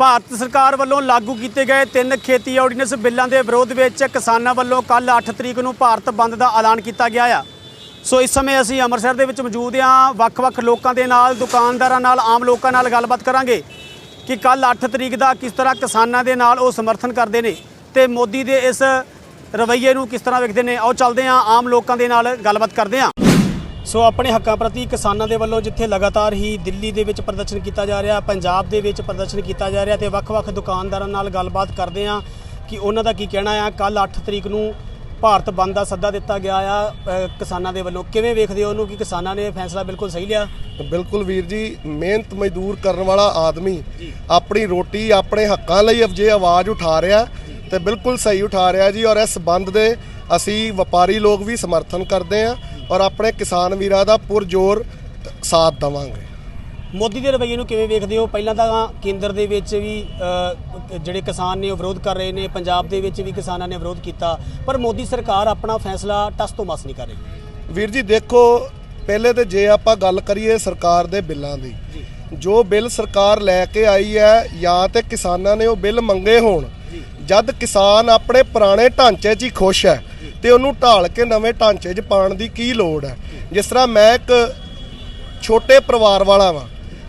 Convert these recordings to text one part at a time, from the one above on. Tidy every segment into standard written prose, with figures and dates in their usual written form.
ਭਾਰਤ ਸਰਕਾਰ ਵੱਲੋਂ ਲਾਗੂ ਕੀਤੇ ਗਏ 3 ਖੇਤੀ ਆਰਡੀਨੈਂਸ ਬਿੱਲਾਂ ਦੇ ਵਿਰੋਧ ਵਿੱਚ ਕਿਸਾਨਾਂ ਵੱਲੋਂ ਕੱਲ 8 ਤਰੀਕ ਨੂੰ ਭਾਰਤ ਬੰਦ ਦਾ ਐਲਾਨ ਕੀਤਾ ਗਿਆ ਆ। ਸੋ ਇਸ ਸਮੇਂ ਅਸੀਂ ਅੰਮ੍ਰਿਤਸਰ ਦੇ ਵਿੱਚ ਮੌਜੂਦ ਹਾਂ। ਵੱਖ-ਵੱਖ ਲੋਕਾਂ ਦੇ ਨਾਲ, ਦੁਕਾਨਦਾਰਾਂ ਨਾਲ, ਆਮ ਲੋਕਾਂ ਨਾਲ ਗੱਲਬਾਤ ਕਰਾਂਗੇ ਕਿ ਕੱਲ 8 ਤਰੀਕ ਦਾ ਕਿਸ ਤਰ੍ਹਾਂ ਕਿਸਾਨਾਂ ਦੇ ਨਾਲ ਉਹ ਸਮਰਥਨ ਕਰਦੇ ਨੇ ਤੇ ਮੋਦੀ ਦੇ ਇਸ ਰਵੱਈਏ ਨੂੰ ਕਿਸ ਤਰ੍ਹਾਂ ਵੇਖਦੇ ਨੇ। ਆਓ ਚੱਲਦੇ ਹਾਂ, ਆਮ ਲੋਕਾਂ ਦੇ ਨਾਲ ਗੱਲਬਾਤ ਕਰਦੇ ਹਾਂ। ਸੋ ਆਪਣੇ ਹੱਕਾਂ ਪ੍ਰਤੀ ਕਿਸਾਨਾਂ ਦੇ ਵੱਲੋਂ ਜਿੱਥੇ ਲਗਾਤਾਰ ਹੀ ਦਿੱਲੀ ਦੇ ਵਿੱਚ ਪ੍ਰਦਰਸ਼ਨ ਕੀਤਾ ਜਾ ਰਿਹਾ, ਪੰਜਾਬ ਦੇ ਵਿੱਚ ਪ੍ਰਦਰਸ਼ਨ ਕੀਤਾ ਜਾ ਰਿਹਾ ਤੇ ਵੱਖ-ਵੱਖ ਦੁਕਾਨਦਾਰਾਂ ਨਾਲ ਗੱਲਬਾਤ ਕਰਦੇ ਹਾਂ ਕਿ ਉਹਨਾਂ ਦਾ ਕੀ ਕਹਿਣਾ ਆ। ਕੱਲ 8 ਤਰੀਕ ਨੂੰ ਭਾਰਤ ਬੰਦ ਦਾ ਸੱਦਾ ਦਿੱਤਾ ਗਿਆ ਆ ਕਿਸਾਨਾਂ ਦੇ ਵੱਲੋਂ। ਕਿਵੇਂ ਵੇਖਦੇ ਹੋ ਉਹਨੂੰ ਕਿ ਕਿਸਾਨਾਂ ਨੇ ਫੈਸਲਾ ਬਿਲਕੁਲ ਸਹੀ ਲਿਆ? ਬਿਲकुल ਵੀਰ ਜੀ, ਮਿਹਨਤ ਮਜ਼ਦੂਰ ਕਰਨ ਵਾਲਾ ਆਦਮੀ ਆਪਣੀ ਰੋਟੀ, ਆਪਣੇ ਹੱਕਾਂ ਲਈ ਜੇ ਆਵਾਜ਼ ਉਠਾ ਰਿਹਾ ਤੇ ਬਿਲकुल ਸਹੀ ਉਠਾ ਰਿਹਾ ਜੀ। ਔਰ ਇਸ ਬੰਦ ਦੇ ਅਸੀਂ ਵਪਾਰੀ ਲੋਕ ਵੀ ਸਮਰਥਨ ਕਰਦੇ ਹਾਂ ਔਰ ਆਪਣੇ ਕਿਸਾਨ ਵੀਰਾਂ ਦਾ ਪੁਰਜ਼ੋਰ ਸਾਥ ਦੇਵਾਂਗੇ। ਮੋਦੀ ਦੇ ਰਵੱਈਏ ਨੂੰ ਕਿਵੇਂ ਵੇਖਦੇ ਹੋ? ਪਹਿਲਾਂ ਤਾਂ ਕੇਂਦਰ ਦੇ ਵਿੱਚ ਵੀ ਜਿਹੜੇ ਕਿਸਾਨ ਨੇ ਉਹ ਵਿਰੋਧ ਕਰ ਰਹੇ ਨੇ, ਪੰਜਾਬ ਦੇ ਵਿੱਚ ਵੀ ਕਿਸਾਨਾਂ ਨੇ ਵਿਰੋਧ ਕੀਤਾ, ਪਰ ਮੋਦੀ ਸਰਕਾਰ ਆਪਣਾ ਫੈਸਲਾ ਟਸ ਤੋਂ ਮਸ ਨਹੀਂ ਕਰ ਰਹੀ। ਵੀਰ ਜੀ ਦੇਖੋ, ਪਹਿਲੇ ਤੇ ਜੇ ਆਪਾਂ ਗੱਲ ਕਰੀਏ ਸਰਕਾਰ ਦੇ ਬਿੱਲਾਂ ਦੀ, ਜੋ ਬਿੱਲ ਸਰਕਾਰ ਲੈ ਕੇ ਆਈ ਹੈ ਜਾਂ ਤੇ ਕਿਸਾਨਾਂ ਨੇ ਉਹ ਬਿੱਲ ਮੰਗੇ ਹੋਣ, ਜਦ ਕਿਸਾਨ ਆਪਣੇ ਪੁਰਾਣੇ ਢਾਂਚੇ 'ਚ ਹੀ ਖੁਸ਼ ਹੈ ਤੇ ਉਹਨੂੰ ਢਾਲ ਕੇ ਨਵੇਂ ਢਾਂਚੇ 'ਚ ਪਾਉਣ ਦੀ ਕੀ ਲੋੜ ਹੈ। ਜਿਸ ਤਰ੍ਹਾਂ ਮੈਂ ਇੱਕ ਛੋਟੇ ਪਰਿਵਾਰ ਵਾਲਾ ਵਾਂ,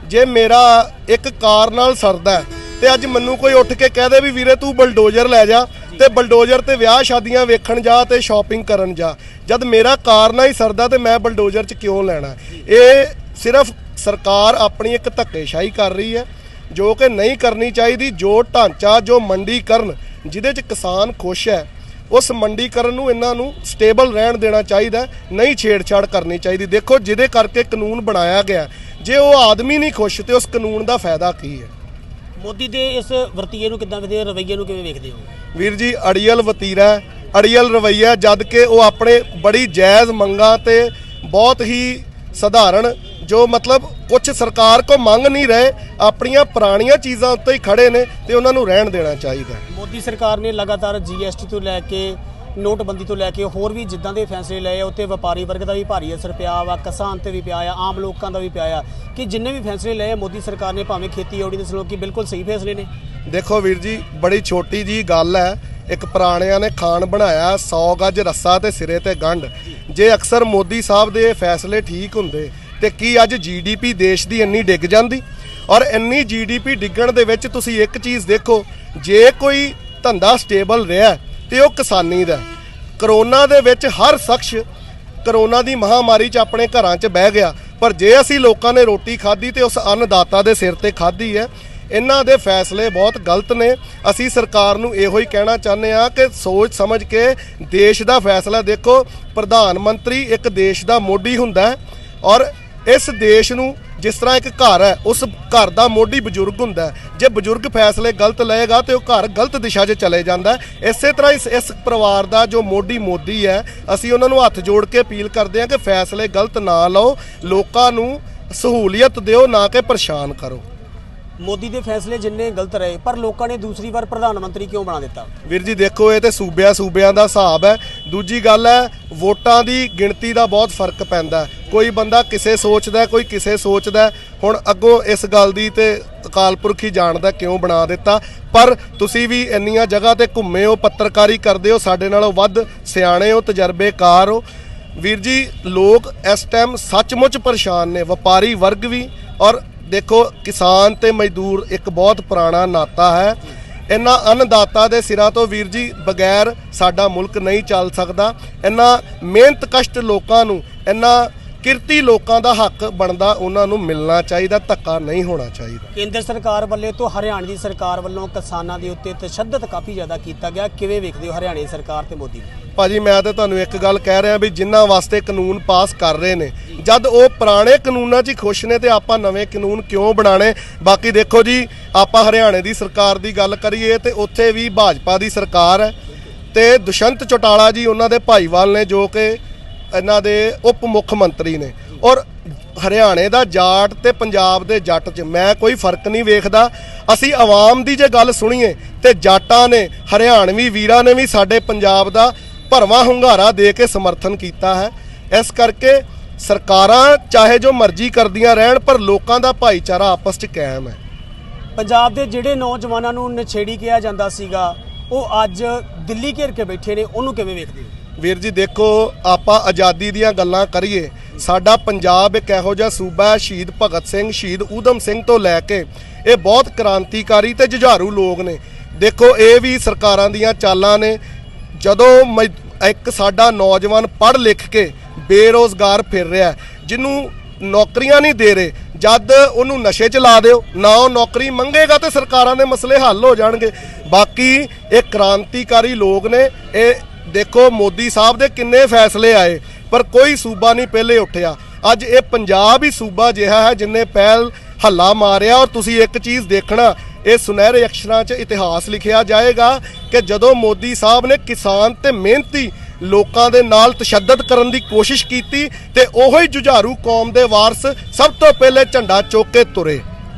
ਜੇ ਮੇਰਾ ਇੱਕ ਕਾਰ ਨਾਲ ਸਰਦਾ ਤੇ ਅੱਜ ਮੈਨੂੰ ਕੋਈ ਉੱਠ ਕੇ ਕਹਿ ਦੇ ਵੀ ਵੀਰੇ ਤੂੰ ਬਲਡੋਜ਼ਰ ਲੈ ਜਾ ਤੇ ਬਲਡੋਜ਼ਰ ਤੇ ਵਿਆਹ ਸ਼ਾਦੀਆਂ ਵੇਖਣ ਜਾ ਤੇ ਸ਼ਾਪਿੰਗ ਕਰਨ ਜਾ, ਜਦ ਮੇਰਾ ਕਾਰ ਨਾਲ ਹੀ ਸਰਦਾ ਤੇ ਮੈਂ ਬਲਡੋਜ਼ਰ 'ਚ ਕਿਉਂ ਲੈਣਾ। ਇਹ ਸਿਰਫ ਸਰਕਾਰ ਆਪਣੀ ਇੱਕ ਧੱਕੇਸ਼ਾਹੀ ਕਰ ਰਹੀ ਹੈ ਜੋ ਕਿ ਨਹੀਂ ਕਰਨੀ ਚਾਹੀਦੀ। ਜੋ ਢਾਂਚਾ, ਜੋ ਮੰਡੀਕਰਨ ਜਿਹਦੇ 'ਚ ਕਿਸਾਨ ਖੁਸ਼ ਹੈ, ਉਸ ਮੰਡੀਕਰਨ ਨੂੰ ਇਹਨਾਂ ਨੂੰ ਸਟੇਬਲ ਰਹਿਣ ਦੇਣਾ ਚਾਹੀਦਾ, ਨਹੀਂ ਛੇੜਛਾੜ ਕਰਨੀ ਚਾਹੀਦੀ। ਦੇਖੋ, ਜਿਹਦੇ ਕਰਕੇ ਕਾਨੂੰਨ ਬਣਾਇਆ ਗਿਆ, ਜੇ ਉਹ ਆਦਮੀ ਨਹੀਂ ਖੁਸ਼ ਤੇ ਉਸ ਕਾਨੂੰਨ ਦਾ ਫਾਇਦਾ ਕੀ ਹੈ। ਮੋਦੀ ਦੇ ਇਸ ਵਰਤੀਏ ਨੂੰ ਕਿੱਦਾਂ ਵੇਖਦੇ ਹੋ, ਰਵੱਈਏ ਨੂੰ ਕਿਵੇਂ ਵੇਖਦੇ ਹੋ? ਵੀਰ ਜੀ, ਅੜੀਅਲ ਵਤੀਰਾ, ਅੜੀਅਲ ਰਵੱਈਆ, ਜਦ ਕਿ ਉਹ ਆਪਣੇ ਬੜੀ ਜਾਇਜ਼ ਮੰਗਾਂ ਤੇ ਬਹੁਤ ਹੀ ਸਧਾਰਨ, ਜੋ ਮਤਲਬ ਕੁਝ ਸਰਕਾਰ ਕੋ ਮੰਗ ਨਹੀਂ ਰਹੇ, ਆਪਣੀਆਂ ਪੁਰਾਣੀਆਂ ਚੀਜ਼ਾਂ ਉੱਤੇ ਹੀ ਖੜੇ ਨੇ ਤੇ ਉਹਨਾਂ ਨੂੰ ਰਹਿਣ ਦੇਣਾ ਚਾਹੀਦਾ। ਮੋਦੀ ਸਰਕਾਰ ਨੇ ਲਗਾਤਾਰ GST ਤੋਂ ਲੈ ਕੇ ਨੋਟਬੰਦੀ ਤੋਂ ਲੈ ਕੇ ਹੋਰ ਵੀ ਜਿੱਦਾਂ ਦੇ ਫੈਸਲੇ ਲਏ, ਉੱਤੇ ਵਪਾਰੀ ਵਰਗ ਦਾ ਵੀ ਭਾਰੀ ਅਸਰ ਪਿਆ ਵਾ, ਕਿਸਾਨ ਤੇ ਵੀ ਪਿਆ ਆ, ਆਮ ਲੋਕਾਂ ਦਾ ਵੀ ਪਿਆ ਆ ਕਿ ਜਿੰਨੇ ਵੀ ਫੈਸਲੇ ਲਏ ਮੋਦੀ ਸਰਕਾਰ ਨੇ, ਭਾਵੇਂ ਖੇਤੀ ਆਰਡੀਨੈਂਸ ਲੋ, ਕਿ ਬਿਲਕੁਲ ਸਹੀ ਫੈਸਲੇ ਨੇ। ਦੇਖੋ ਵੀਰ ਜੀ, ਬੜੀ ਛੋਟੀ ਜੀ ਗੱਲ ਹੈ, ਇੱਕ ਪੁਰਾਣਿਆਂ ਨੇ ਖਾਨ ਬਣਾਇਆ 100 ਗਜ ਰੱਸਾ ਤੇ ਸਿਰੇ ਤੇ ਗੰਢ। ਜੇ ਅਕਸਰ ਮੋਦੀ ਸਾਹਿਬ ਦੇ ਫੈਸਲੇ ਠੀਕ ਹੁੰਦੇ ਤੇ ਕੀ ਅੱਜ GDP ਦੇਸ਼ ਦੀ ਇੰਨੀ ਡਿੱਗ ਜਾਂਦੀ? ਔਰ ਇੰਨੀ GDP ਡਿੱਗਣ ਦੇ ਵਿੱਚ ਤੁਸੀਂ ਇੱਕ ਚੀਜ਼ ਦੇਖੋ, ਜੇ ਕੋਈ ਧੰਦਾ ਸਟੇਬਲ ਰਿਹਾ ਤੇ ਉਹ ਕਿਸਾਨੀ ਦਾ। ਕਰੋਨਾ ਦੇ ਵਿੱਚ ਹਰ ਸ਼ਖਸ ਕਰੋਨਾ ਦੀ ਮਹਾਮਾਰੀ 'ਚ ਆਪਣੇ ਘਰਾਂ 'ਚ ਬਹਿ ਗਿਆ, ਪਰ ਜੇ ਅਸੀਂ ਲੋਕਾਂ ਨੇ ਰੋਟੀ ਖਾਧੀ ਤੇ ਉਸ ਅੰਨਦਾਤਾ ਦੇ ਸਿਰ ਤੇ ਖਾਧੀ ਹੈ। ਇਹਨਾਂ ਦੇ ਫੈਸਲੇ ਬਹੁਤ ਗਲਤ ਨੇ। ਅਸੀਂ ਸਰਕਾਰ ਨੂੰ ਇਹੋ ਹੀ ਕਹਿਣਾ ਚਾਹੁੰਦੇ ਹਾਂ ਕਿ ਸੋਚ ਸਮਝ ਕੇ ਦੇਸ਼ ਦਾ ਫੈਸਲਾ ਦੇਖੋ। ਪ੍ਰਧਾਨ ਮੰਤਰੀ ਇੱਕ ਦੇਸ਼ ਦਾ ਮੋਢੀ ਹੁੰਦਾ ਹੈ ਔਰ ਇਸ ਦੇਸ਼ ਨੂੰ ਜਿਸ ਤਰ੍ਹਾਂ ਇੱਕ ਘਰ ਹੈ, ਉਸ ਘਰ ਦਾ ਮੋਢੀ ਬਜ਼ੁਰਗ ਹੁੰਦਾ ਹੈ। ਜੇ ਬਜ਼ੁਰਗ ਫੈਸਲੇ ਗਲਤ ਲਏਗਾ ਤੇ ਉਹ ਘਰ ਗਲਤ ਦਿਸ਼ਾ 'ਚ ਚਲੇ ਜਾਂਦਾ ਹੈ। ਇਸੇ ਤਰ੍ਹਾਂ ਇਸ ਪਰਿਵਾਰ ਦਾ ਜੋ ਮੋਢੀ ਮੋਦੀ ਹੈ, ਅਸੀਂ ਉਹਨਾਂ ਨੂੰ ਹੱਥ ਜੋੜ ਕੇ ਅਪੀਲ ਕਰਦੇ ਹਾਂ ਕਿ ਫੈਸਲੇ ਗਲਤ ਨਾ ਲਓ, ਲੋਕਾਂ ਨੂੰ ਸਹੂਲੀਅਤ ਦਿਓ, ਨਾ ਕਿ ਪਰੇਸ਼ਾਨ ਕਰੋ। ਮੋਦੀ ਦੇ ਫੈਸਲੇ ਜਿੰਨੇ ਗਲਤ ਰਹੇ, ਪਰ ਲੋਕਾਂ ਨੇ ਦੂਸਰੀ ਵਾਰ ਪ੍ਰਧਾਨ ਮੰਤਰੀ ਕਿਉਂ ਬਣਾ ਦਿੱਤਾ? ਵੀਰ ਜੀ ਦੇਖੋ, ਇਹ ਤੇ ਸੂਬਿਆਂ ਦਾ ਹਿਸਾਬ ਹੈ। ਦੂਜੀ ਗੱਲ ਹੈ, ਵੋਟਾਂ ਦੀ ਗਿਣਤੀ ਦਾ ਬਹੁਤ ਫਰਕ ਪੈਂਦਾ। ਕੋਈ ਬੰਦਾ ਕਿਸੇ ਸੋਚਦਾ, ਕੋਈ ਕਿਸੇ ਸੋਚਦਾ। ਹੁਣ ਅੱਗੋਂ ਇਸ ਗੱਲ ਦੀ ਤੇ ਅਕਾਲ ਪੁਰਖ ਹੀ ਜਾਣਦਾ ਕਿਉਂ ਬਣਾ ਦਿੱਤਾ। ਪਰ ਤੁਸੀਂ ਵੀ ਇੰਨੀਆਂ ਜਗ੍ਹਾ ਤੇ ਘੁੰਮੇ ਹੋ, ਪੱਤਰਕਾਰੀ ਕਰਦੇ ਹੋ, ਸਾਡੇ ਨਾਲੋਂ ਵੱਧ ਸਿਆਣੇ ਹੋ, ਤਜਰਬੇਕਾਰ ਹੋ। ਵੀਰ ਜੀ, ਲੋਕ ਇਸ ਟਾਈਮ ਸੱਚਮੁੱਚ ਪਰੇਸ਼ਾਨ ਨੇ, ਵਪਾਰੀ ਵਰਗ ਵੀ। ਔਰ ਦੇਖੋ, ਕਿਸਾਨ ਤੇ ਮਜ਼ਦੂਰ ਇੱਕ ਬਹੁਤ ਪੁਰਾਣਾ ਨਾਤਾ ਹੈ। ਇਹਨਾਂ ਅੰਨਦਾਤਾ ਦੇ ਸਿਰਾਂ ਤੋਂ ਵੀਰ ਜੀ ਬਗੈਰ ਸਾਡਾ ਮੁਲਕ ਨਹੀਂ ਚੱਲ ਸਕਦਾ। ਇਹਨਾਂ ਮਿਹਨਤ ਕਸ਼ਟ ਲੋਕਾਂ ਨੂੰ, ਇਹਨਾਂ ਕਿਰਤੀ ਲੋਕਾਂ ਦਾ ਹੱਕ ਬਣਦਾ, ਉਹਨਾਂ ਨੂੰ ਮਿਲਣਾ ਚਾਹੀਦਾ, ਧੱਕਾ ਨਹੀਂ ਹੋਣਾ ਚਾਹੀਦਾ। ਕੇਂਦਰ ਸਰਕਾਰ ਵੱਲੋਂ ਤੋਂ ਹਰਿਆਣਾ ਦੀ ਸਰਕਾਰ ਵੱਲੋਂ ਕਿਸਾਨਾਂ ਦੇ ਉੱਤੇ ਤਸ਼ੱਦਦ ਕਾਫੀ ਜ਼ਿਆਦਾ ਕੀਤਾ ਗਿਆ। ਕਿਵੇਂ ਵੇਖਦੇ ਹੋ ਹਰਿਆਣਾ ਸਰਕਾਰ ਤੇ ਮੋਦੀ? ਭਾਜੀ, ਮੈਂ ਤਾਂ ਤੁਹਾਨੂੰ ਇੱਕ ਗੱਲ ਕਹਿ ਰਿਹਾ ਵੀ ਜਿਨ੍ਹਾਂ ਵਾਸਤੇ ਕਾਨੂੰਨ ਪਾਸ ਕਰ ਰਹੇ ਨੇ, ਜਦ ਉਹ ਪੁਰਾਣੇ ਕਾਨੂੰਨਾਂ 'ਚ ਹੀ ਖੁਸ਼ ਨੇ ਤੇ ਆਪਾਂ ਨਵੇਂ ਕਾਨੂੰਨ ਕਿਉਂ ਬਣਾਣੇ? ਬਾਕੀ ਦੇਖੋ ਜੀ, ਆਪਾਂ ਹਰਿਆਣੇ ਦੀ ਸਰਕਾਰ ਦੀ ਗੱਲ ਕਰੀਏ ਤੇ ਉੱਥੇ ਵੀ ਭਾਜਪਾ ਦੀ ਸਰਕਾਰ ਹੈ ਤੇ ਦੁਸ਼ਯੰਤ ਚੌਟਾਲਾ ਜੀ ਉਹਨਾਂ ਦੇ ਭਾਈਵਾਲ ਨੇ, ਜੋ ਕਿ ਇਹਨਾਂ ਦੇ ਉਪ ਮੁੱਖ ਮੰਤਰੀ ਨੇ। ਔਰ ਹਰਿਆਣੇ ਦਾ ਜਾਟ ਤੇ ਪੰਜਾਬ ਦੇ ਜੱਟ 'ਚ ਮੈਂ ਕੋਈ ਫਰਕ ਨਹੀਂ ਵੇਖਦਾ। ਅਸੀਂ ਆਵਾਮ ਦੀ ਜੇ ਗੱਲ ਸੁਣੀਏ ਤੇ ਜਾਟਾਂ ਨੇ, ਹਰਿਆਣਵੀ ਵੀਰਾਂ ਨੇ ਵੀ ਸਾਡੇ ਪੰਜਾਬ ਦਾ ਭਰਵਾਂ ਹੁੰਗਾਰਾ ਦੇ ਕੇ ਸਮਰਥਨ ਕੀਤਾ ਹੈ। ਇਸ ਕਰਕੇ ਸਰਕਾਰਾਂ ਚਾਹੇ ਜੋ ਮਰਜ਼ੀ ਕਰਦੀਆਂ ਰਹਿਣ, ਪਰ ਲੋਕਾਂ ਦਾ ਭਾਈਚਾਰਾ ਆਪਸ 'ਚ ਕਾਇਮ ਹੈ। ਪੰਜਾਬ ਦੇ ਜਿਹੜੇ ਨੌਜਵਾਨਾਂ ਨੂੰ ਨਸ਼ੇੜੀ ਕਿਹਾ ਜਾਂਦਾ ਸੀਗਾ ਉਹ ਅੱਜ ਦਿੱਲੀ ਘੇਰ ਕੇ ਬੈਠੇ ਨੇ, ਉਹਨੂੰ ਕਿਵੇਂ ਵੇਖਦੇ ਹੋ? ਵੀਰ ਜੀ ਦੇਖੋ, ਆਪਾਂ ਆਜ਼ਾਦੀ ਦੀਆਂ ਗੱਲਾਂ ਕਰੀਏ, ਸਾਡਾ ਪੰਜਾਬ ਇੱਕ ਇਹੋ ਜਿਹਾ ਸੂਬਾ ਹੈ, ਸ਼ਹੀਦ ਭਗਤ ਸਿੰਘ, ਸ਼ਹੀਦ ਊਧਮ ਸਿੰਘ ਤੋਂ ਲੈ ਕੇ ਇਹ ਬਹੁਤ ਕ੍ਰਾਂਤੀਕਾਰੀ ਤੇ ਜੁਝਾਰੂ ਲੋਕ ਨੇ। ਦੇਖੋ ਇਹ ਵੀ ਸਰਕਾਰਾਂ ਦੀਆਂ ਚਾਲਾਂ ਨੇ। ਜਦੋਂ ਇੱਕ ਸਾਡਾ ਨੌਜਵਾਨ ਪੜ੍ਹ ਲਿਖ ਕੇ ਬੇਰੋਜ਼ਗਾਰ ਫਿਰ ਰਿਹਾ, ਜਿਹਨੂੰ ਨੌਕਰੀਆਂ ਨਹੀਂ ਦੇ ਰਹੇ, ਜਦ ਉਹਨੂੰ ਨਸ਼ੇ 'ਚ ਲਾ ਦਿਓ, ਨਾ ਉਹ ਨੌਕਰੀ ਮੰਗੇਗਾ ਤੇ ਸਰਕਾਰਾਂ ਦੇ ਮਸਲੇ ਹੱਲ ਹੋ ਜਾਣਗੇ। ਬਾਕੀ ਇਹ ਕ੍ਰਾਂਤੀਕਾਰੀ ਲੋਕ ਨੇ। ਇਹ ਦੇਖੋ ਮੋਦੀ ਸਾਹਿਬ ਦੇ ਕਿੰਨੇ ਫੈਸਲੇ ਆਏ, ਪਰ ਕੋਈ ਸੂਬਾ ਨਹੀਂ ਪਹਿਲੇ ਉੱਠਿਆ। ਅੱਜ ਇਹ ਪੰਜਾਬ ਹੀ ਸੂਬਾ ਜਿਹਾ ਹੈ ਜਿੰਨੇ ਪਹਿਲ ਹੱਲਾ ਮਾਰਿਆ। ਔਰ ਤੁਸੀਂ ਇੱਕ ਚੀਜ਼ ਦੇਖਣਾ, ਇਹ ਸੁਨਹਿਰੇ ਅਕਸ਼ਰਾਂ 'ਚ ਇਤਿਹਾਸ ਲਿਖਿਆ ਜਾਏਗਾ ਕਿ ਜਦੋਂ ਮੋਦੀ ਸਾਹਿਬ ਨੇ ਕਿਸਾਨ ਤੇ ਮਿਹਨਤੀ ਲੋਕਾਂ ਦੇ ਨਾਲ ਤਸ਼ੱਦਦ ਕਰਨ ਦੀ ਕੋਸ਼ਿਸ਼ ਕੀਤੀ ਤੇ ਉਹੋ ਹੀ ਜੁਝਾਰੂ ਕੌਮ ਦੇ ਵਾਰਸ ਸਭ ਤੋਂ ਪਹਿਲੇ ਝੰਡਾ ਚੁੱਕ ਕੇ ਤੁਰੇ।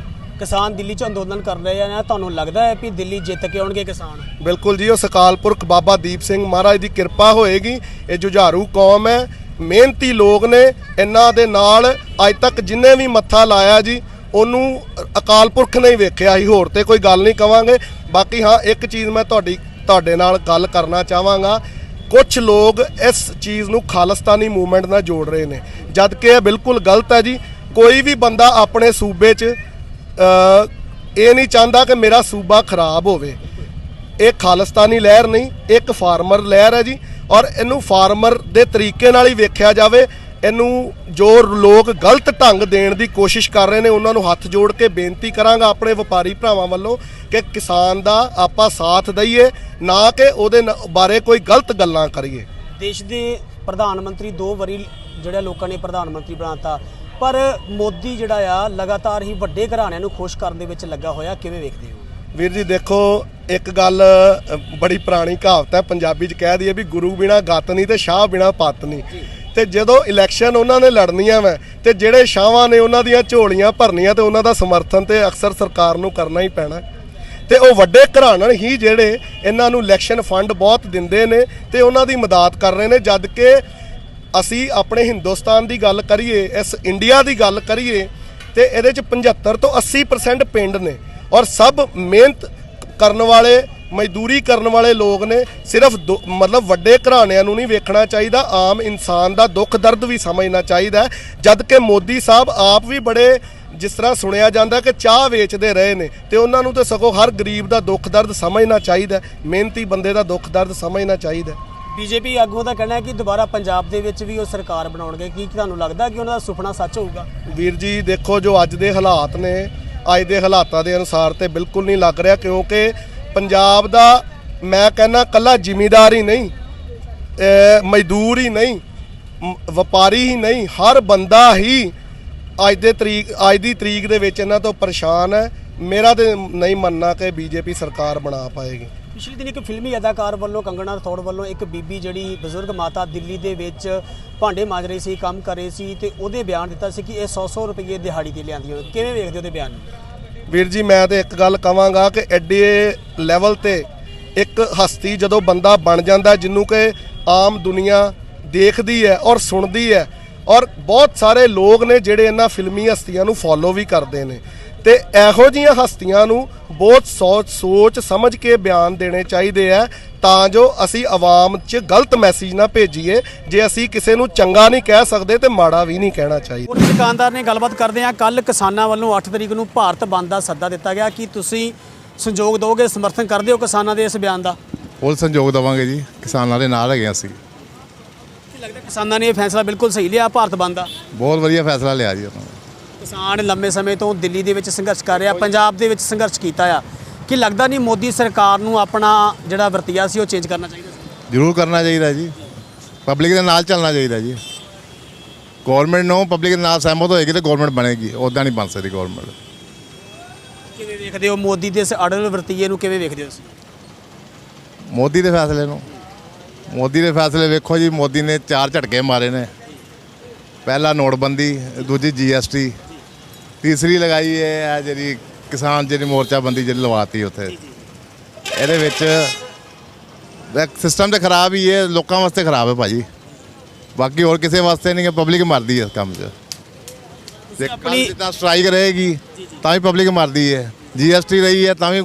ਕਿਸਾਨ ਦਿੱਲੀ 'ਚ ਅੰਦੋਲਨ ਕਰ ਰਹੇ ਆ, ਤੁਹਾਨੂੰ ਲੱਗਦਾ ਹੈ ਕਿ ਦਿੱਲੀ ਜਿੱਤ ਕੇ ਆਉਣਗੇ ਕਿਸਾਨ? ਬਿਲਕੁਲ ਜੀ, ਉਹ ਸਕਾਲ ਪੁਰਖ ਬਾਬਾ ਦੀਪ ਸਿੰਘ ਮਹਾਰਾਜ ਦੀ ਕਿਰਪਾ ਹੋਏਗੀ। ਇਹ ਜੁਝਾਰੂ ਕੌਮ ਹੈ, ਮਿਹਨਤੀ ਲੋਕ ਨੇ। ਇਹਨਾਂ ਦੇ ਨਾਲ ਅੱਜ ਤੱਕ ਜਿੰਨੇ ਵੀ ਮੱਥਾ ਲਾਇਆ ਜੀ, ਉਹਨੂੰ ਅਕਾਲ ਪੁਰਖ ਨੇ ਹੀ ਵੇਖਿਆ ਹੀ, ਹੋਰ ਤੇ ਕੋਈ ਗੱਲ ਨਹੀਂ ਕਵਾਂਗੇ। ਬਾਕੀ ਹਾਂ, ਇੱਕ ਚੀਜ਼ ਮੈਂ ਤੁਹਾਡੇ ਨਾਲ ਗੱਲ ਕਰਨਾ ਚਾਹਾਂਗਾ। ਕੁਝ ਲੋਕ ਇਸ ਚੀਜ਼ ਨੂੰ ਖਾਲਿਸਤਾਨੀ ਮੂਵਮੈਂਟ ਨਾਲ ਜੋੜ ਰਹੇ ਨੇ, ਜਦ ਕਿ ਇਹ ਬਿਲਕੁਲ ਗਲਤ ਹੈ ਜੀ। ਕੋਈ ਵੀ ਬੰਦਾ ਆਪਣੇ ਸੂਬੇ 'ਚ ਇਹ ਨਹੀਂ ਚਾਹੁੰਦਾ ਕਿ ਮੇਰਾ ਸੂਬਾ ਖਰਾਬ ਹੋਵੇ। ਇਹ ਖਾਲਿਸਤਾਨੀ ਲਹਿਰ ਨਹੀਂ, ਇੱਕ ਫਾਰਮਰ ਲਹਿਰ ਹੈ ਜੀ। ਔਰ ਇਹਨੂੰ ਫਾਰਮਰ ਦੇ ਤਰੀਕੇ ਨਾਲ ਹੀ ਵੇਖਿਆ ਜਾਵੇ। ਇਹਨੂੰ ਜੋ ਲੋਕ ਗਲਤ ਢੰਗ ਦੇਣ ਦੀ ਕੋਸ਼ਿਸ਼ ਕਰ ਰਹੇ ਨੇ, ਉਹਨਾਂ ਨੂੰ ਹੱਥ ਜੋੜ ਕੇ ਬੇਨਤੀ ਕਰਾਂਗਾ ਆਪਣੇ ਵਪਾਰੀ ਭਰਾਵਾਂ ਵੱਲੋਂ ਕਿ ਕਿਸਾਨ ਦਾ ਆਪਾਂ ਸਾਥ ਦਈਏ, ਨਾ ਕਿ ਉਹਦੇ ਬਾਰੇ ਕੋਈ ਗਲਤ ਗੱਲਾਂ ਕਰੀਏ। ਦੇਸ਼ ਦੇ ਪ੍ਰਧਾਨ ਮੰਤਰੀ 2 ਵਾਰੀ ਜਿਹੜਾ ਲੋਕਾਂ ਨੇ ਪ੍ਰਧਾਨ ਮੰਤਰੀ ਬਣਾਤਾ, ਪਰ ਮੋਦੀ ਜਿਹੜਾ ਆ ਲਗਾਤਾਰ ਹੀ ਵੱਡੇ ਘਰਾਣਿਆਂ ਨੂੰ ਖੁਸ਼ ਕਰਨ ਦੇ ਵਿੱਚ ਲੱਗਾ ਹੋਇਆ, ਕਿਵੇਂ ਵੇਖਦੇ ਹੋ? ਵੀਰ ਜੀ ਦੇਖੋ, ਇੱਕ ਗੱਲ ਬੜੀ ਪੁਰਾਣੀ ਕਹਾਵਤ ਹੈ, ਪੰਜਾਬੀ 'ਚ ਕਹਿ ਦਈਏ ਵੀ ਗੁਰੂ ਬਿਨਾ ਗਤ ਨਹੀਂ ਤੇ ਸ਼ਾਹ ਬਿਨਾ ਪੱਤ ਨਹੀਂ। ਤੇ ਜਦੋਂ ਇਲੈਕਸ਼ਨ ਉਹਨਾਂ ਨੇ ਲੜਨੀਆਂ ਵਾ ਤੇ ਜਿਹੜੇ ਸ਼ਾਹਾਂ ਨੇ ਉਹਨਾਂ ਦੀਆਂ ਝੋਲੀਆਂ ਭਰਨੀਆਂ ਤੇ ਉਹਨਾਂ ਦਾ ਸਮਰਥਨ ਤੇ ਅਕਸਰ ਸਰਕਾਰ ਨੂੰ ਕਰਨਾ ਹੀ ਪੈਣਾ। ਤੇ ਉਹ ਵੱਡੇ ਘਰਾਣੇ ਹੀ ਜਿਹੜੇ ਇਹਨਾਂ ਨੂੰ ਇਲੈਕਸ਼ਨ ਫੰਡ ਬਹੁਤ ਦਿੰਦੇ ਨੇ ਤੇ ਉਹਨਾਂ ਦੀ ਮਦਦ ਕਰ ਰਹੇ ਨੇ। ਜਦ ਕਿ ਅਸੀਂ ਆਪਣੇ ਹਿੰਦੁਸਤਾਨ ਦੀ ਗੱਲ ਕਰੀਏ, ਇਸ ਇੰਡੀਆ ਦੀ ਗੱਲ ਕਰੀਏ, ਤੇ ਇਹਦੇ 'ਚ 75 ਤੋਂ 80% ਪਿੰਡ ਨੇ ਔਰ ਸਭ ਮਿਹਨਤ ਕਰਨ ਵਾਲੇ, ਮਜ਼ਦੂਰੀ ਕਰਨ ਵਾਲੇ ਲੋਕ ਨੇ। ਸਿਰਫ ਮਤਲਬ ਵੱਡੇ ਘਰਾਣਿਆਂ ਨੂੰ ਨਹੀਂ ਵੇਖਣਾ ਚਾਹੀਦਾ, ਆਮ ਇਨਸਾਨ ਦਾ ਦੁੱਖ ਦਰਦ ਵੀ ਸਮਝਣਾ ਚਾਹੀਦਾ। ਜਦ ਕਿ ਮੋਦੀ ਸਾਹਿਬ ਆਪ ਵੀ ਬੜੇ, ਜਿਸ ਤਰ੍ਹਾਂ ਸੁਣਿਆ ਜਾਂਦਾ ਕਿ ਚਾਹ ਵੇਚਦੇ ਰਹੇ ਨੇ, ਤੇ ਉਹਨਾਂ ਨੂੰ ਤਾਂ ਸਗੋਂ ਹਰ ਗਰੀਬ ਦਾ ਦੁੱਖ ਦਰਦ ਸਮਝਣਾ ਚਾਹੀਦਾ, ਮਿਹਨਤੀ ਬੰਦੇ ਦਾ ਦੁੱਖ ਦਰਦ ਸਮਝਣਾ ਚਾਹੀਦਾ। ਬੀਜੇਪੀ ਆਗੂਆਂ ਦਾ ਕਹਿਣਾ ਹੈ ਕਿ ਦੁਬਾਰਾ ਪੰਜਾਬ ਦੇ ਵਿੱਚ ਵੀ ਉਹ ਸਰਕਾਰ ਬਣਾਉਣਗੇ। ਕੀ ਤੁਹਾਨੂੰ ਲੱਗਦਾ ਕਿ ਉਹਨਾਂ ਦਾ ਸੁਪਨਾ ਸੱਚ ਹੋਊਗਾ? ਵੀਰ ਜੀ ਦੇਖੋ, ਜੋ ਅੱਜ ਦੇ ਹਾਲਾਤ ਨੇ, ਅੱਜ ਦੇ ਹਾਲਾਤਾਂ ਦੇ ਅਨੁਸਾਰ ਤੇ ਬਿਲਕੁਲ ਨਹੀਂ ਲੱਗ ਰਿਹਾ, ਕਿਉਂਕਿ ਪੰਜਾਬ ਦਾ ਮੈਂ ਕਹਿੰਦਾ ਕੱਲਾ ਜ਼ਿਮੀਂਦਾਰ ਹੀ ਨਹੀਂ, ਮਜ਼ਦੂਰ ਹੀ ਨਹੀਂ, ਵਪਾਰੀ ਹੀ ਨਹੀਂ, ਹਰ ਬੰਦਾ ਹੀ ਅੱਜ ਦੀ ਤਰੀਕ ਦੇ ਵਿੱਚ ਇਹਨਾਂ ਤੋਂ ਪਰੇਸ਼ਾਨ ਹੈ। ਮੇਰਾ ਤੇ ਨਹੀਂ ਮੰਨਣਾ ਕਿ ਬੀਜੇਪੀ ਸਰਕਾਰ ਬਣਾ ਪਾਏਗੀ। ਪਿਛਲੇ ਦਿਨ ਇੱਕ ਫਿਲਮੀ ਅਦਾਕਾਰ ਵੱਲੋਂ, ਕੰਗਣਾ ਰਣੌਤ ਵੱਲੋਂ, ਇੱਕ ਬੀਬੀ ਜਿਹੜੀ ਬਜ਼ੁਰਗ ਮਾਤਾ ਦਿੱਲੀ ਦੇ ਵਿੱਚ ਭਾਂਡੇ ਮਾਂਜ ਰਹੀ ਸੀ, ਕੰਮ ਕਰ ਰਹੀ ਸੀ, ਤੇ ਉਹਦੇ ਬਿਆਨ ਦਿੱਤਾ ਸੀ ਕਿ ਇਹ 100 ਰੁਪਏ ਦਿਹਾੜੀ ਤੇ ਲਿਆਂਦੀ ਹੋਵੇ। ਕਿਵੇਂ ਵੇਖਦੇ ਉਹਦੇ ਬਿਆਨ ਨੂੰ? ਵੀਰ ਜੀ ਮੈਂ ਤੇ ਇੱਕ ਗੱਲ ਕਵਾਂਗਾ ਕਿ ਐਡੇ ਲੈਵਲ ਤੇ ਇੱਕ ਹਸਤੀ ਜਦੋਂ ਬੰਦਾ ਬਣ ਜਾਂਦਾ, ਜਿਹਨੂੰ ਕਿ ਆਮ ਦੁਨੀਆ ਦੇਖਦੀ ਹੈ ਔਰ ਸੁਣਦੀ ਹੈ, ਔਰ ਬਹੁਤ ਸਾਰੇ ਲੋਕ ਨੇ ਜਿਹੜੇ ਇਹਨਾਂ ਫਿਲਮੀ ਹਸਤੀਆਂ ਨੂੰ ਫੋਲੋ ਵੀ ਕਰਦੇ ਨੇ, ਤੇ ਇਹੋ ਜਿਹੀਆਂ ਹਸਤੀਆਂ ਨੂੰ ਬਹੁਤ ਸੋਚ ਸਮਝ ਕੇ ਬਿਆਨ ਦੇਣੇ ਚਾਹੀਦੇ ਆ, ਤਾਂ ਜੋ ਅਸੀਂ ਆਵਾਮ 'ਚ ਗਲਤ ਮੈਸੇਜ ਨਾ ਭੇਜੀਏ। ਜੇ ਅਸੀਂ ਕਿਸੇ ਨੂੰ ਚੰਗਾ ਨਹੀਂ ਕਹਿ ਸਕਦੇ ਤੇ ਮਾੜਾ ਵੀ ਨਹੀਂ ਕਹਿਣਾ ਚਾਹੀਦਾ। ਹੋਰ ਦੁਕਾਨਦਾਰ ਨੇ ਗੱਲਬਾਤ ਕਰਦੇ ਆ। ਕੱਲ ਕਿਸਾਨਾਂ ਵੱਲੋਂ 8 ਤਰੀਕ ਨੂੰ ਭਾਰਤ ਬੰਦ ਦਾ ਸੱਦਾ ਦਿੱਤਾ ਗਿਆ, ਕੀ ਤੁਸੀਂ ਸੰਯੋਗ ਦਿਓਗੇ, ਸਮਰਥਨ ਕਰਦੇ ਹੋ ਕਿਸਾਨਾਂ ਦੇ ਇਸ ਬਿਆਨ ਦਾ? ਫੁੱਲ ਸੰਯੋਗ ਦੇਵਾਂਗੇ ਜੀ, ਕਿਸਾਨਾਂ ਦੇ ਨਾਲ ਹੈਗੇ ਅਸੀਂ। ਕੀ ਲੱਗਦਾ ਕਿਸਾਨਾਂ ਨੇ ਇਹ ਫੈਸਲਾ ਬਿਲਕੁਲ ਸਹੀ ਲਿਆ ਭਾਰਤ ਬੰਦ ਦਾ? ਬਹੁਤ ਵਧੀਆ ਫੈਸਲਾ ਲਿਆ ਜੀ ਉਹਨਾਂ ਨੇ। ਕਿਸਾਨ ਲੰਮੇ ਸਮੇਂ ਤੋਂ ਦਿੱਲੀ ਦੇ ਵਿੱਚ ਸੰਘਰਸ਼ ਕਰ ਰਿਹਾ, ਪੰਜਾਬ ਦੇ ਵਿੱਚ ਸੰਘਰਸ਼ ਕੀਤਾ ਆ। ਕੀ ਲੱਗਦਾ ਨਹੀਂ ਮੋਦੀ ਸਰਕਾਰ ਨੂੰ ਆਪਣਾ ਜਿਹੜਾ ਵਰਤੀਆ ਸੀ ਉਹ ਚੇਂਜ ਕਰਨਾ ਚਾਹੀਦਾ ਸੀ? ਜ਼ਰੂਰ ਕਰਨਾ ਚਾਹੀਦਾ ਜੀ, ਪਬਲਿਕ ਦੇ ਨਾਲ ਚੱਲਣਾ ਚਾਹੀਦਾ ਜੀ। ਗੌਰਮੈਂਟ ਨੂੰ ਪਬਲਿਕ ਦੇ ਨਾਲ ਸਹਿਮਤ ਹੋਏਗੀ ਤਾਂ ਗੌਰਮੈਂਟ ਬਣੇਗੀ, ਉੱਦਾਂ ਨਹੀਂ ਬਣ ਸਕਦੀ ਗੌਰਮੈਂਟ। ਕਿਵੇਂ ਵੇਖਦੇ ਹੋ ਮੋਦੀ ਦੇ ਇਸ ਅੜਲ ਵਰਤੀਏ ਨੂੰ, ਕਿਵੇਂ ਵੇਖਦੇ ਹੋ ਤੁਸੀਂ? ਮੋਦੀ ਦੇ ਫੈਸਲੇ ਨੂੰ, ਮੋਦੀ ਦੇ ਫੈਸਲੇ ਵੇਖੋ ਜੀ, ਮੋਦੀ ਨੇ 4 ਝਟਕੇ ਮਾਰੇ ਨੇ। ਪਹਿਲਾ ਨੋਟਬੰਦੀ, ਦੂਜੀ GST, ਤੀਸਰੀ ਲਗਾਈ ਹੈ ਜਿਹੜੀ ਕਿਸਾਨ ਜਿਹੜੀ ਮੋਰਚਾਬੰਦੀ ਜਿਹੜੀ ਲਵਾਤੀ ਉੱਥੇ। ਇਹਦੇ ਵਿੱਚ ਸਿਸਟਮ ਤਾਂ ਖਰਾਬ ਹੀ ਹੈ, ਲੋਕਾਂ ਵਾਸਤੇ ਖਰਾਬ ਹੈ ਭਾਜੀ, ਬਾਕੀ ਹੋਰ ਕਿਸੇ ਵਾਸਤੇ ਨਹੀਂ ਹੈ। ਪਬਲਿਕ ਮਰਦੀ ਹੈ ਇਸ ਕੰਮ 'ਚ। ਜੇ ਕੱਲ੍ਹ ਜਿੱਦਾਂ ਸਟ੍ਰਾਈਕ ਰਹੇਗੀ ਤਾਂ ਵੀ ਪਬਲਿਕ ਮਰਦੀ ਹੈ, जीएसटी रही है ਤਾਂ ਵੀ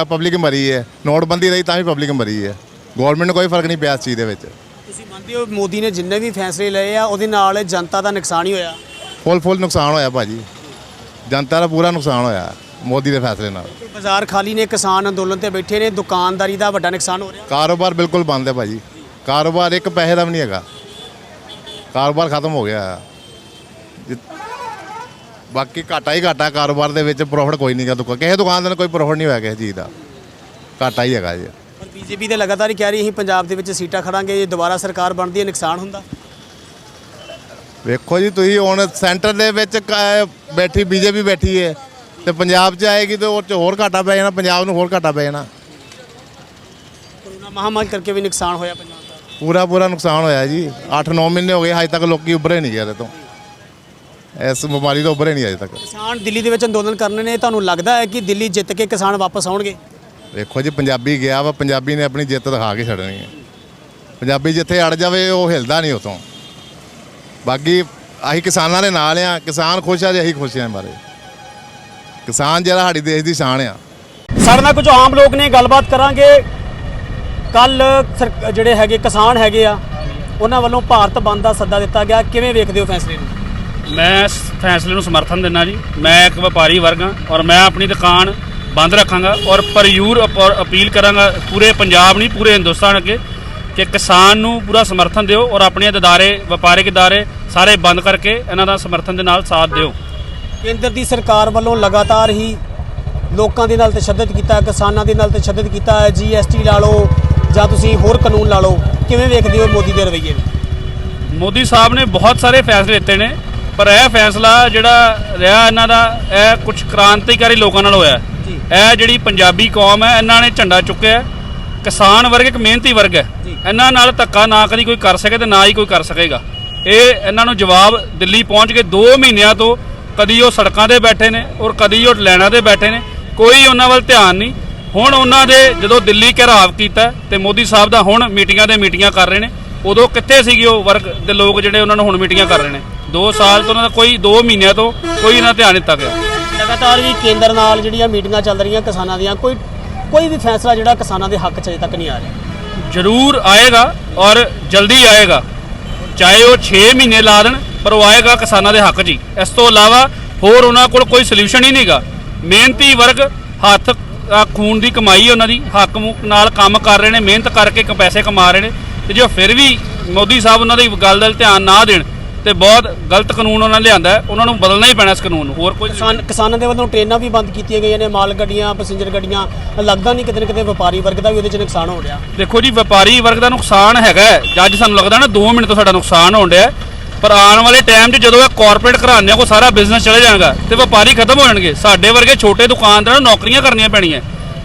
ਪਬਲਿਕ ਮਰੀ ਹੈ, ਨੋਟਬੰਦੀ ਰਹੀ ਤਾਂ ਵੀ ਪਬਲਿਕ ਮਰੀ ਹੈ। ਗਵਰਨਮੈਂਟ ਨੂੰ ਕੋਈ ਫਰਕ ਨਹੀਂ ਪਿਆ ਇਸ ਚੀਜ਼ ਦੇ ਵਿੱਚ। ਤੁਸੀਂ ਮੰਨਦੇ ਹੋ ਮੋਦੀ ਨੇ ਜਿੰਨੇ ਵੀ ਫੈਸਲੇ ਲਏ ਆ ਉਹਦੇ ਨਾਲ ਜਨਤਾ ਦਾ ਨੁਕਸਾਨ ਹੀ ਹੋਇਆ? ਫੁੱਲ ਨੁਕਸਾਨ ਹੋਇਆ ਭਾਜੀ, ਜਨਤਾ ਦਾ ਪੂਰਾ ਨੁਕਸਾਨ ਹੋਇਆ ਮੋਦੀ ਦੇ ਫੈਸਲੇ ਨਾਲ। ਬਾਜ਼ਾਰ ਖਾਲੀ ਨੇ, ਕਿਸਾਨ ਅੰਦੋਲਨ ਤੇ ਬੈਠੇ ਨੇ, ਦੁਕਾਨਦਾਰੀ ਦਾ ਵੱਡਾ ਨੁਕਸਾਨ ਹੋ ਰਿਹਾ। ਕਾਰੋਬਾਰ ਬਿਲਕੁਲ ਬੰਦ ਹੈ ਭਾਜੀ, ਕਾਰੋਬਾਰ ਇੱਕ ਪੈਸੇ ਦਾ ਵੀ ਨਹੀਂ ਹੈਗਾ, ਕਾਰੋਬਾਰ ਖਤਮ ਹੋ ਗਿਆ। ਬਾਕੀ ਘਾਟਾ ਹੀ ਘਾਟਾ ਕਾਰੋਬਾਰ ਦੇ ਵਿੱਚ, ਪ੍ਰੋਫਿਟ ਕੋਈ ਨਹੀਂ ਗਾ। ਕਿਸੇ ਦੁਕਾਨਦਾਰ ਨੂੰ ਕੋਈ ਪ੍ਰੋਫਿਟ ਨਹੀਂ ਹੋਇਆ ਕਿਸੇ ਚੀਜ਼ ਦਾ, ਘਾਟਾ ਹੀ ਹੈਗਾ ਜੀ। ਪਰ ਬੀਜੇਪੀ ਤੇ ਲਗਾਤਾਰ ਹੀ ਕਹਿ ਰਹੀ ਅਸੀਂ ਪੰਜਾਬ ਦੇ ਵਿੱਚ ਸੀਟਾਂ ਖੜਾਂਗੇ, ਜੇ ਦੁਬਾਰਾ ਸਰਕਾਰ ਬਣਦੀ ਹੈ ਨੁਕਸਾਨ ਹੁੰਦਾ। ਵੇਖੋ ਜੀ ਤੁਸੀਂ ਹੁਣ ਸੈਂਟਰ ਦੇ ਵਿੱਚ ਬੈਠੀ ਬੀਜੇਪੀ ਬੈਠੀ ਹੈ ਤੇ ਪੰਜਾਬ 'ਚ ਆਏਗੀ ਤੇ ਉਹ 'ਚ ਹੋਰ ਘਾਟਾ ਪੈ ਜਾਣਾ, ਪੰਜਾਬ ਨੂੰ ਹੋਰ ਘਾਟਾ ਪੈ ਜਾਣਾ। ਕੋਰੋਨਾ ਮਹਾਮਾਰੀ ਕਰਕੇ ਵੀ ਨੁਕਸਾਨ ਹੋਇਆ ਪੰਜਾਬ ਦਾ। ਪੂਰਾ ਨੁਕਸਾਨ ਹੋਇਆ ਜੀ। 8-9 ਮਹੀਨੇ ਹੋ ਗਏ ਹਜੇ ਤੱਕ ਲੋਕੀ ਉੱਭਰੇ ਨਹੀਂ ਗਏ ਇਹਦੇ ਤੋਂ, ਇਸ ਬਿਮਾਰੀ ਤੋਂ ਉੱਭਰੇ ਨਹੀਂ ਅਜੇ ਤੱਕ। ਕਿਸਾਨ ਦਿੱਲੀ ਦੇ ਵਿੱਚ ਅੰਦੋਲਨ ਕਰਨੇ ਨੇ, ਤੁਹਾਨੂੰ ਲੱਗਦਾ ਹੈ ਕਿ ਦਿੱਲੀ ਜਿੱਤ ਕੇ ਕਿਸਾਨ ਵਾਪਸ ਆਉਣਗੇ? ਵੇਖੋ ਜੀ ਪੰਜਾਬੀ ਗਿਆ ਵਾ, ਪੰਜਾਬੀ ਨੇ ਆਪਣੀ ਜਿੱਤ ਦਿਖਾ ਕੇ ਛੱਡਣੀ ਹੈ। ਪੰਜਾਬੀ ਜਿੱਥੇ ਅੜ ਜਾਵੇ ਉਹ ਹਿਲਦਾ ਨਹੀਂ ਉਤੋਂ। ਬਾਕੀ ਅਸੀਂ ਕਿਸਾਨਾਂ ਦੇ ਨਾਲ ਆ, ਕਿਸਾਨ ਖੁਸ਼ ਆ ਜੀ, ਅਸੀਂ ਖੁਸ਼ ਆ ਬਾਰੇ। ਕਿਸਾਨ ਜਿਹੜਾ ਸਾਡੀ ਦੇਸ਼ ਦੀ ਸ਼ਾਨ ਆ। ਸਾਡੇ ਨਾਲ ਕੁਝ ਆਮ ਲੋਕ ਨੇ, ਗੱਲਬਾਤ ਕਰਾਂਗੇ। ਕੱਲ ਜਿਹੜੇ ਹੈਗੇ ਕਿਸਾਨ ਹੈਗੇ ਆ, ਉਹਨਾਂ ਵੱਲੋਂ ਭਾਰਤ ਬੰਦ ਦਾ ਸੱਦਾ ਦਿੱਤਾ ਗਿਆ, ਕਿਵੇਂ ਵੇਖਦੇ ਹੋ ਫੈਸਲੇ ਨੂੰ? ਮੈਂ ਇਸ ਫੈਸਲੇ ਨੂੰ ਸਮਰਥਨ ਦਿੰਦਾ ਜੀ। ਮੈਂ ਇੱਕ ਵਪਾਰੀ ਵਰਗ ਹਾਂ ਔਰ ਮੈਂ ਆਪਣੀ ਦੁਕਾਨ ਬੰਦ ਰੱਖਾਂਗਾ ਔਰ ਪਰਯੂਰ ਅਪੀਲ ਕਰਾਂਗਾ ਪੂਰੇ ਪੰਜਾਬ ਨਹੀਂ ਪੂਰੇ ਹਿੰਦੁਸਤਾਨ ਅੱਗੇ ਕਿ ਕਿਸਾਨ ਨੂੰ ਪੂਰਾ ਸਮਰਥਨ ਦਿਓ ਔਰ ਆਪਣੇ ਅਦਾਰੇ, ਵਪਾਰਿਕ ਅਦਾਰੇ ਸਾਰੇ ਬੰਦ ਕਰਕੇ ਇਹਨਾਂ ਦਾ ਸਮਰਥਨ ਦੇ ਨਾਲ ਸਾਥ ਦਿਓ। ਕੇਂਦਰ ਦੀ ਸਰਕਾਰ ਵੱਲੋਂ ਲਗਾਤਾਰ ਹੀ ਲੋਕਾਂ ਦੇ ਨਾਲ ਤਸ਼ੱਦਦ ਕੀਤਾ, ਕਿਸਾਨਾਂ ਦੇ ਨਾਲ ਤਸ਼ੱਦਦ ਕੀਤਾ ਹੈ। GST ਲਾ ਲਓ ਜਾਂ ਤੁਸੀਂ ਹੋਰ ਕਾਨੂੰਨ ਲਾ ਲਓ, ਕਿਵੇਂ ਵੇਖਦੇ ਹੋ ਮੋਦੀ ਦੇ ਰਵੱਈਏ ਨੂੰ? ਮੋਦੀ ਸਾਹਿਬ ਨੇ ਬਹੁਤ ਸਾਰੇ ਫੈਸਲੇ ਲਿੱਤੇ ਨੇ, ਪਰ ਇਹ ਫੈਸਲਾ ਜਿਹੜਾ ਰਿਹਾ ਇਹਨਾਂ ਦਾ, ਇਹ ਕੁਝ ਕ੍ਰਾਂਤੀਕਾਰੀ ਲੋਕਾਂ ਨਾਲ ਹੋਇਆ। ਇਹ ਜਿਹੜੀ ਪੰਜਾਬੀ ਕੌਮ ਹੈ, ਇਹਨਾਂ ਨੇ ਝੰਡਾ ਚੁੱਕਿਆ। ਕਿਸਾਨ ਵਰਗ ਇੱਕ ਮਿਹਨਤੀ ਵਰਗ ਹੈ, ਇਹਨਾਂ ਨਾਲ ਧੱਕਾ ਨਾ ਕਦੀ ਕੋਈ ਕਰ ਸਕੇ ਤੇ ਨਾ ਹੀ ਕੋਈ ਕਰ ਸਕੇਗਾ। ਇਹ ਇਹਨਾਂ ਨੂੰ ਜਵਾਬ ਦਿੱਲੀ ਪਹੁੰਚ ਕੇ 2 ਮਹੀਨਿਆਂ ਤੋਂ ਕਦੀ ਉਹ ਸੜਕਾਂ 'ਤੇ ਬੈਠੇ ਨੇ ਔਰ ਕਦੀ ਉਹ ਲਾਈਨਾਂ 'ਤੇ ਬੈਠੇ ਨੇ, ਕੋਈ ਉਹਨਾਂ ਵੱਲ ਧਿਆਨ ਨਹੀਂ। ਹੁਣ ਉਹਨਾਂ ਦੇ ਜਦੋਂ ਦਿੱਲੀ ਘਿਰਾਵ ਕੀਤਾ ਤੇ ਮੋਦੀ ਸਾਹਿਬ ਦਾ ਹੁਣ ਮੀਟਿੰਗਾਂ ਕਰ ਰਹੇ ਨੇ, ਉਦੋਂ ਕਿੱਥੇ ਸੀਗੇ ਉਹ ਵਰਗ ਦੇ ਲੋਕ ਜਿਹੜੇ ਉਹਨਾਂ ਨੂੰ ਹੁਣ ਮੀਟਿੰਗਾਂ ਕਰ ਰਹੇ ਨੇ? 2 ਸਾਲ ਤੋਂ ਉਹਨਾਂ ਦਾ 2 ਮਹੀਨਿਆਂ ਤੋਂ ਕੋਈ ਇਹਨਾਂ ਧਿਆਨ ਦਿੱਤਾ ਗਿਆ। ਲਗਾਤਾਰ ਵੀ ਕੇਂਦਰ ਨਾਲ ਜਿਹੜੀਆਂ ਮੀਟਿੰਗਾਂ ਚੱਲ ਰਹੀਆਂ ਕਿਸਾਨਾਂ ਦੀਆਂ, ਕੋਈ ਵੀ ਫੈਸਲਾ ਜਿਹੜਾ ਕਿਸਾਨਾਂ ਦੇ ਹੱਕ 'ਚ ਅਜੇ ਤੱਕ ਨਹੀਂ ਆ ਰਿਹਾ। ਜ਼ਰੂਰ ਆਏਗਾ ਔਰ ਜਲਦੀ ਆਏਗਾ, ਚਾਹੇ ਉਹ 6 ਮਹੀਨੇ ਲਾ ਦੇਣ, ਪਰ ਉਹ ਆਏਗਾ ਕਿਸਾਨਾਂ ਦੇ ਹੱਕ 'ਚ ਹੀ। ਇਸ ਤੋਂ ਇਲਾਵਾ ਹੋਰ ਉਹਨਾਂ ਕੋਲ ਕੋਈ ਸੋਲੂਸ਼ਨ ਹੀ ਨਹੀਂਗਾ। ਮਿਹਨਤੀ ਵਰਗ ਹੱਥ ਖੂਨ ਦੀ ਕਮਾਈ ਉਹਨਾਂ ਦੀ, ਹੱਕ ਨਾਲ ਕੰਮ ਕਰ ਰਹੇ ਨੇ, ਮਿਹਨਤ ਕਰਕੇ ਪੈਸੇ ਕਮਾ ਰਹੇ ਨੇ, ਤੇ ਜੇ ਫਿਰ ਵੀ ਮੋਦੀ ਸਾਹਿਬ ਉਹਨਾਂ ਦੀ ਗੱਲ ਦਾ ਧਿਆਨ ਨਾ ਦੇਣ ਤੇ ਬਹੁਤ ਗਲਤ ਕਾਨੂੰਨ ਉਹਨਾਂ ਲਿਆਂਦਾ, ਉਹਨਾਂ ਨੂੰ ਬਦਲਣਾ ਹੀ ਪੈਣਾ ਇਸ ਕਾਨੂੰਨ ਨੂੰ। ਹੋਰ ਕੋਈ ਕਿਸਾਨਾਂ ਦੇ ਵੱਲੋਂ ਟ੍ਰੇਨਾਂ ਵੀ ਬੰਦ ਕੀਤੀਆਂ ਗਈਆਂ ਨੇ, ਮਾਲ ਗੱਡੀਆਂ, ਪੈਸੇਂਜਰ ਗੱਡੀਆਂ। ਲੱਗਦਾ ਨਹੀਂ ਕਿਤੇ ਨਾ ਕਿਤੇ ਵਪਾਰੀ ਵਰਗ ਦਾ ਵੀ ਉਹਦੇ 'ਚ ਨੁਕਸਾਨ ਹੋ ਰਿਹਾ? ਦੇਖੋ ਜੀ, ਵਪਾਰੀ ਵਰਗ ਦਾ ਨੁਕਸਾਨ ਹੈਗਾ। ਅੱਜ ਸਾਨੂੰ ਲੱਗਦਾ ਨਾ 2 ਮਿੰਟ ਤੋਂ ਸਾਡਾ ਨੁਕਸਾਨ ਹੋਣ ਡਿਆ, ਪਰ ਆਉਣ ਵਾਲੇ ਟਾਈਮ 'ਚ ਜਦੋਂ ਇਹ ਕਾਰਪੋਰੇਟ ਘਰਾਣਿਆਂ ਕੋਲ ਸਾਰਾ ਬਿਜ਼ਨਸ ਚਲੇ ਜਾਏਗਾ ਤੇ ਵਪਾਰੀ ਖਤਮ ਹੋ ਜਾਣਗੇ। ਸਾਡੇ ਵਰਗੇ ਛੋਟੇ ਦੁਕਾਨਦਾਰਾਂ ਨੂੰ ਨੌਕਰੀਆਂ ਕਰਨੀਆਂ ਪੈਣੀਆਂ।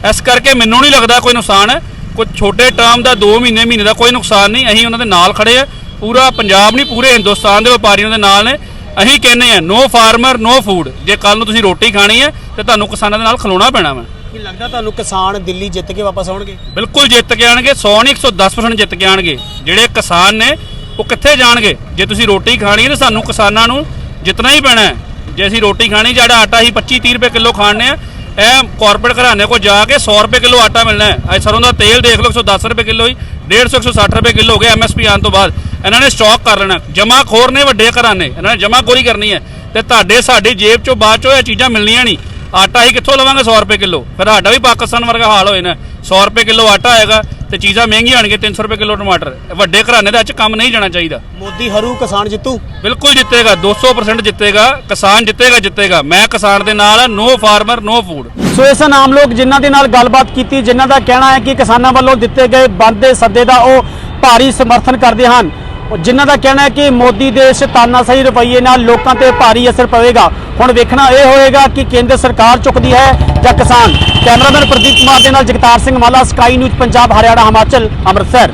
ਇਸ ਕਰਕੇ ਮੈਨੂੰ ਨਹੀਂ ਲੱਗਦਾ ਕੋਈ ਨੁਕਸਾਨ ਹੈ। ਕੋਈ ਛੋਟੇ ਟਰਮ ਦਾ 2 ਮਹੀਨੇ ਦਾ ਕੋਈ ਨੁਕਸਾਨ ਨਹੀਂ। ਅਸੀਂ ਉਹਨਾਂ ਦੇ ਨਾਲ ਖੜੇ ਆ, ਪੂਰਾ ਪੰਜਾਬ ਨਹੀਂ ਪੂਰੇ ਹਿੰਦੁਸਤਾਨ ਦੇ ਵਪਾਰੀਆਂ ਦੇ ਨਾਲ ਨੇ। ਅਸੀਂ ਕਹਿੰਦੇ ਆ ਨੋ ਫਾਰਮਰ ਨੋ ਫੂਡ। ਜੇ ਕੱਲ ਨੂੰ ਤੁਸੀਂ ਰੋਟੀ ਖਾਣੀ ਹੈ ਤੇ ਤੁਹਾਨੂੰ ਕਿਸਾਨਾਂ ਦੇ ਨਾਲ ਖਲੋਣਾ ਪੈਣਾ ਵਾ। ਕੀ ਲੱਗਦਾ ਤੁਹਾਨੂੰ ਕਿਸਾਨ ਦਿੱਲੀ ਜਿੱਤ ਕੇ ਵਾਪਸ ਆਉਣਗੇ? ਬਿਲਕੁਲ ਜਿੱਤ ਕੇ ਆਣਗੇ, 100 ਨਹੀਂ 110% ਜਿੱਤ ਕੇ ਆਣਗੇ। ਜਿਹੜੇ ਕਿਸਾਨ ਨੇ ਉਹ ਕਿੱਥੇ ਜਾਣਗੇ? ਜੇ ਤੁਸੀਂ ਰੋਟੀ ਖਾਣੀ ਹੈ ਤਾਂ ਸਾਨੂੰ ਕਿਸਾਨਾਂ ਨੂੰ ਜਿੱਤਣਾ ਹੀ ਪੈਣਾ ਹੈ। ਜੇ ਅਸੀਂ ਰੋਟੀ ਖਾਣੀ, ਜਿਹੜਾ ਆਟਾ ਹੀ 25-30 ਰੁਪਏ ਕਿਲੋ ਖਾਣੇ ਆ, ਇਹ ਕਾਰਪੋਰੇਟ ਘਰਾਣੇ ਕੋਲ ਜਾ ਕੇ 100 ਰੁਪਏ ਕਿਲੋ ਆਟਾ ਮਿਲਣਾ ਹੈ। ਅੱਜ ਸਰੋਂ ਦਾ ਤੇਲ ਦੇਖ ਲਓ 110 ਰੁਪਏ ਕਿਲੋ ਹੀ, 150-160 ਰੁਪਏ ਕਿਲੋ ਹੋ ਗਿਆ MSP ਆਉਣ ਤੋਂ ਬਾਅਦ। ਇਹਨਾਂ ਨੇ ਸਟਾਕ ਕਰ ਲੈਣਾ। ਜਮਾਖੋਰ ਨੇ ਵੱਡੇ ਘਰਾਣੇ, ਇਹਨਾਂ ਨੇ ਜਮਾਖੋਰੀ ਕਰਨੀ ਹੈ ਤੇ ਤੁਹਾਡੇ ਸਾਡੀ ਜੇਬ 'ਚੋਂ ਬਾਅਦ 'ਚੋਂ ਇਹ ਚੀਜ਼ਾਂ ਮਿਲਣੀਆਂ ਨਹੀਂ। ਆਟਾ ਹੀ ਕਿੱਥੋਂ ਲਵਾਂਗੇ 100 ਰੁਪਏ ਕਿਲੋ? ਫਿਰ ਸਾਡਾ ਵੀ ਪਾਕਿਸਤਾਨ ਵਰਗਾ ਹਾਲ ਹੋਏ ਨਾ। 100 ਰੁਪਏ ਕਿਲੋ ਆਟਾ ਆਏਗਾ ਤੇ ਚੀਜ਼ਾਂ ਮਹਿੰਗੀਆਂ ਹੋਣਗੀਆਂ, 300 ਰੁਪਏ ਕਿਲੋ ਟਮਾਟਰ। ਵੱਡੇ ਘਰਾਣੇ ਦਾ ਅੱਜ ਕੰਮ ਨਹੀਂ ਜਾਣਾ ਚਾਹੀਦਾ। ਮੋਦੀ हरू, ਕਿਸਾਨ ਜਿੱਤੂ? ਬਿਲਕੁਲ ਜਿੱਤੇਗਾ, 200% ਜਿੱਤੇਗਾ। ਕਿਸਾਨ ਜਿੱਤੇਗਾ। ਮੈਂ ਕਿਸਾਨ ਦੇ ਨਾਲ, ਨੋ ਫਾਰਮਰ ਨੋ ਫੂਡ। ਸੋ ਇਸ ਆਮ ਲੋਕ ਜਿਨ੍ਹਾਂ ਦੇ ਨਾਲ ਗੱਲਬਾਤ ਕੀਤੀ, ਜਿਨ੍ਹਾਂ ਦਾ ਕਹਿਣਾ ਹੈ ਕਿ ਕਿਸਾਨਾਂ ਵੱਲੋਂ ਦਿੱਤੇ ਗਏ ਬੰਦ ਦੇ ਸੱਦੇ ਦਾ ਉਹ ਭਾਰੀ ਸਮਰਥਨ ਕਰਦੇ ਹਨ। ਜਿਨ੍ਹਾਂ ਦਾ ਕਹਿਣਾ ਹੈ ਕਿ ਮੋਦੀ ਦੇ ਤਾਨਾਸ਼ਾਹੀ ਰਵੱਈਏ ਨਾਲ ਲੋਕਾਂ ਤੇ ਭਾਰੀ ਅਸਰ ਪਵੇਗਾ। ਹੁਣ ਵੇਖਣਾ ਇਹ ਹੋਏਗਾ ਕਿ ਕੇਂਦਰ ਸਰਕਾਰ ਚੁੱਕਦੀ ਹੈ ਜਾਂ ਕਿਸਾਨ। ਕੈਮਰਾਮੈਨ ਪ੍ਰਦੀਪ ਕੁਮਾਰ ਦੇ ਨਾਲ ਜਗਤਾਰ ਸਿੰਘ ਮਾਲਾ, ਸਕਾਈ ਨਿਊਜ਼ ਪੰਜਾਬ, ਹਰਿਆਣਾ, ਹਿਮਾਚਲ, ਅੰਮ੍ਰਿਤਸਰ।